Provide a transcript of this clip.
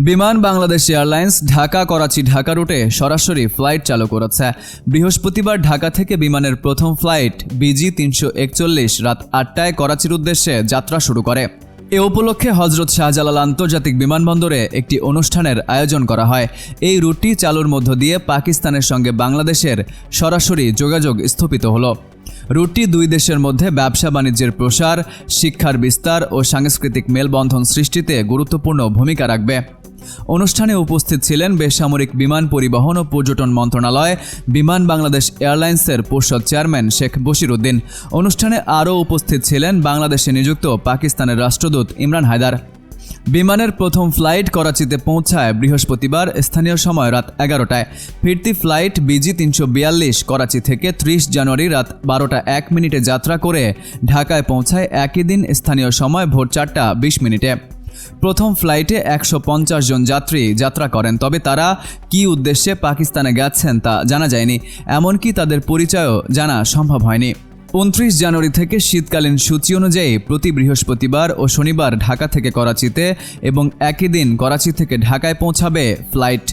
বিমান বাংলাদেশ এয়ারলাইন্স ঢাকা করাচি ঢাকা রুটে সরাসরি ফ্লাইট চালু করেছে। বৃহস্পতিবার ঢাকা থেকে বিমানের প্রথম ফ্লাইট BG 341 রাত 8টায় করাচির উদ্দেশ্যে যাত্রা শুরু করে। এ উপলক্ষে হজরত শাহজালাল আন্তর্জাতিক বিমানবন্দরে একটি অনুষ্ঠানের আয়োজন করা হয়। এই রুটটি চালুর মধ্য দিয়ে পাকিস্তানের সঙ্গে বাংলাদেশের সরাসরি যোগাযোগ স্থাপিত হলো। রুটটি দুই দেশের মধ্যে ব্যবসা বাণিজ্যের প্রসার, শিক্ষার বিস্তার ও সাংস্কৃতিক মেলবন্ধন সৃষ্টিতে গুরুত্বপূর্ণ ভূমিকা রাখবে। অনুষ্ঠানে উপস্থিত ছিলেন বেসামরিক বিমান পরিবহন ও পর্যটন মন্ত্রণালয়, বিমান বাংলাদেশ এয়ারলাইন্সের পর্ষদ চেয়ারম্যান শেখ বশির উদ্দিন। অনুষ্ঠানে আরও উপস্থিত ছিলেন বাংলাদেশে নিযুক্ত পাকিস্তানের রাষ্ট্রদূত ইমরান হায়দার। বিমানের প্রথম ফ্লাইট করাচিতে পৌঁছায় বৃহস্পতিবার স্থানীয় সময় রাত 11টায়। ফিরতি ফ্লাইট BG 342 করাচি থেকে 30 জানুয়ারি রাত 12টা 1 মিনিটে যাত্রা করে ঢাকায় পৌঁছায় একই দিন স্থানীয় সময় ভোর 4টা 20 মিনিটে। প্রথম ফ্লাইটে 150 জন যাত্রী যাত্রা করেন, তবে তারা কী উদ্দেশ্যে পাকিস্তানে গেছেন তা জানা যায়নি, এমনকি তাদের পরিচয়ও জানা সম্ভব হয়নি। 29 জানুয়ারি থেকে শীতকালীন সূচি অনুযায়ী প্রতি বৃহস্পতিবার ও শনিবার ঢাকা থেকে করাচিতে এবং একই দিন করাচি থেকে ঢাকায় পৌঁছাবে ফ্লাইট।